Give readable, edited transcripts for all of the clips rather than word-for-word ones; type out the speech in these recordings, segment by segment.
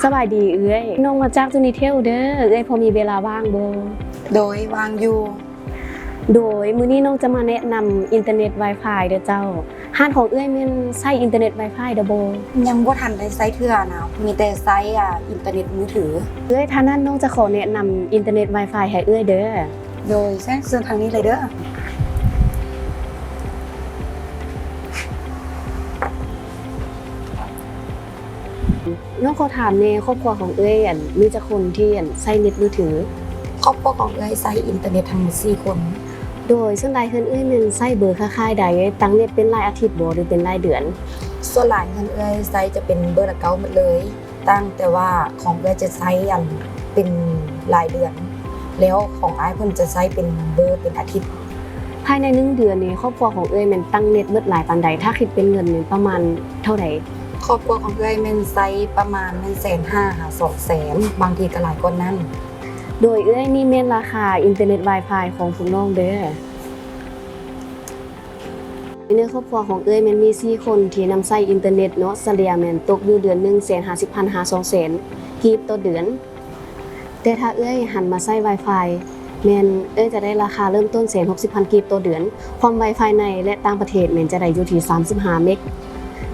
สบายดีเอ้ยน้องมาจากจูนิเทลเด้อเอ้ยพอมีเวลาว่างบ่โดยวางอยู่โดยมื้อนี้น้องจะมาแนะนำอินเทอร์เน็ต Wi-Fi เด้อเจ้าร้านของเอ้ยแม่นใช้อินเทอร์เน็ต Wi-Fi เด้อบ่ยังบ่ทันได้ใช้เทื่อนะมีแต่ใช้อินเทอร์เน็ตมือถือเอ้ยท่านั้นน้องจะขอแนะนำอินเทอร์เน็ต Wi-Fi ให้เอ้ยเด้อโดยแจ้งเชิญทางนี้เลยเด้อน้องขอถามในครอบครัวของเอ้ยมีจักคนที่ใช้เน็ตมือถือครอบครัวของเอ้ยใช้อินเทอร์เน็ตทั้งหมด4คนโดยส่วนหลายเฮือนเอ้ยแม่นใช้เบอร์คล้ายๆใดตั้งเน็ตเป็นรายอาทิตย์บ่หรือเป็นรายเดือนส่วนหลายเงินเอ้ยใช้จะเป็นเบอร์ละเก้าหมดเลยตั้งแต่ว่าของเอ้ยจะใช้เป็นรายเดือนแล้วของอ้ายเพิ่นจะใช้เป็นเบอร์เป็นอาทิตย์ภายใน1เดือนนี้ครอบครัวของเอ้ยแม่นตั้งเน็ตเบิดหลายปานใดถ้าคิดเป็นเงินนี่ประมาณเท่าใดครอบครัวของเอ้ยแม่นใช้ประมาณ150,000หา200,000บางทีก็หลายกว่านั้นโดยเอ้ยนี่แม่นราคาอินเทอร์เน็ต Wi-Fi ของพวกน้องเด้อในครอบครัวของเอ้ยแม่นมี4คนที่นำใช้อินเทอร์เน็ตเนาะเฉลี่ยแม่นตกอยู่เดือน150,000หา200,000กีบต่อเดือนแต่ถ้าเอ้ยหันมาใช้ Wi-Fi แม่นเอ้ยจะได้ราคาเริ่มต้น160,000กีบต่อเดือนความ Wi-Fi ในและต่างประเทศแม่นจะได้อยู่ที่35เมก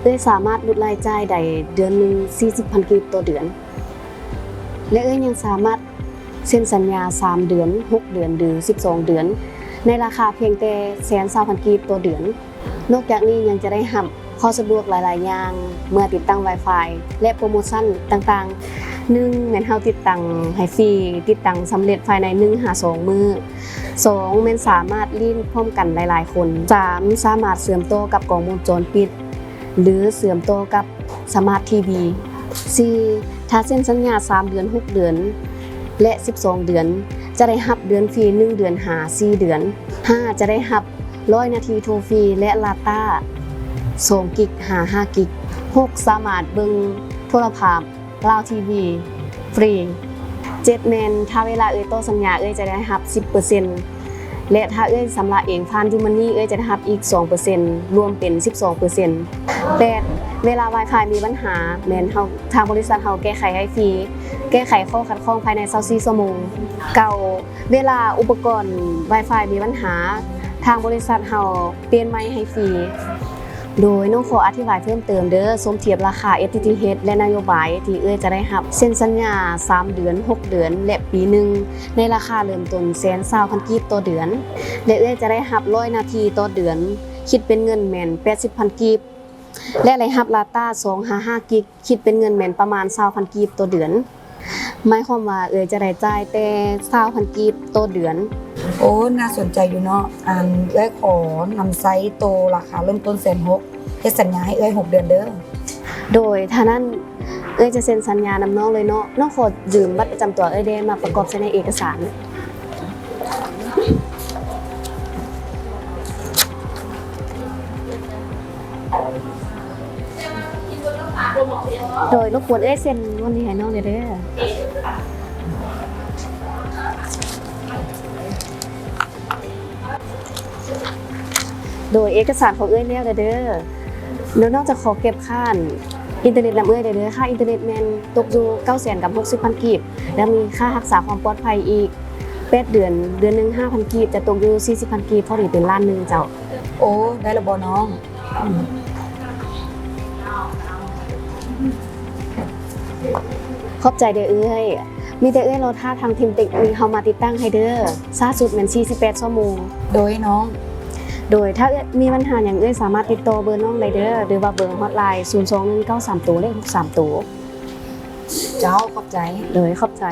เอ้ยสามารถลดรายจ่ายได้เดือนนึง40,000กีบต่อเดือนและเอ้ยยังสามารถเซ็นสัญญา3เดือน6เดือนหรือ12เดือนในราคาเพียงแต่120,000กีบต่อเดือนนอกจากนี้ยังจะได้รับข้อสะดวกหลายๆอย่างเมื่อติดตั้ง Wi-Fi และโปรโมชั่นต่างๆ1แม่นเฮาติดตั้งให้ฟรีติดตั้งสำเร็จภายใน1-2 มื้อ2แม่นสามารถลิงก์พร้อมกันหลายๆคน3สามารถเชื่อมต่อกับกล้องวงจรปิดหรือเชื่อมต่อกับสมาร์ททีวี4ถ้าเซ็นสัญญา3เดือน6เดือนและ12เดือนจะได้รับเดือนฟรี1เดือนหา4เดือน5จะได้รับ100นาทีโทรฟรีและลาต้า2กิกหา5กิก6สามารถเบิ่งโทรภาพลาวทีวีฟรี7แม่นถ้าเวลาเอ้ยต่อสัญญาเอ้ยจะได้รับ 10% และถ้าเอ้ยสำระเองผ่านยูมันนี่เอ้ยจะได้รับอีก 2% รวมเป็น 12% 8เวลา Wi-Fi มีปัญหาแม่นเฮาทางบริษัทเฮาแก้ไขให้ฟรีแก้ไขข้อขัดข้องภายใน24ชั่วโมง9เวลาอุปกรณ์ Wi-Fi มีปัญหาทางบริษัทเฮาเปลี่ยนใหม่ให้ฟรีโดยน้องขออธิบายเพิ่มเติมเด้อสมเทียบราคา FTTH และนโยบายที่เอ้ยจะได้รับเซ็นสัญญา3เดือน6เดือนและปีหนึ่งในราคาเริ่มต้น120,000กีบต่อเดือนและเอ้ยจะได้รับ100นาทีต่อเดือนคิดเป็นเงินแม่น80,000กีบและได้รับลาต้า255กิกคิดเป็นเงินแม่นประมาณ20,000กีบต่อเดือนหมายความว่าเอ้ยจะได้จ่ายแต่20,000กีบต่อเดือนโอ้น่าสนใจอยู่เนาะเอ้ยขอนำไซต์โตราคาเริ่มต้น160,000เฮ็ดสัญญาให้เอ้ย6เดือนเด้อโดยถ้านั้นเอ้ยจะเซ็นสัญญานำน้องเลยเนาะน้องขอยืมบัตรประจำตัวเอ้ยได้มาประกอบใช้ในเอกสารโดยรบกวนเอ้ยเซ็นวันนี้ให้น้องเด้อโดยเอกสารของเอ้ยแล้วเด้อแล้วนอกจากขอเก็บค่าอินเทอร์เน็ตนำเอ้ยเด้อค่าอินเทอร์เน็ตแม่นตกอยู่960,000กีบแล้วมีค่ารักษาความปลอดภัยอีก8เดือนนึง5,000กีบจะตกอยู่40,000กีบพอดีเป็นล้านนึงเจ้าโอ้ได้ละบ่น้องขอบใจเด้อเอ้ยมีแต่เอ้ยรอท่าทางทีมเทคนิคเฮามาติดตั้งให้เด้อช้าสุดแม่น48ชั่วโมงโดยน้องโดยถ้ามีปัญหาอย่างเอ้ยสามารถติดต่อเบอร์น้องได้เด้อหรือว่าเบอร์ฮอตไลน์02193ตัวเลข63ตัวเจ้าขอบใจโดยขอบใจ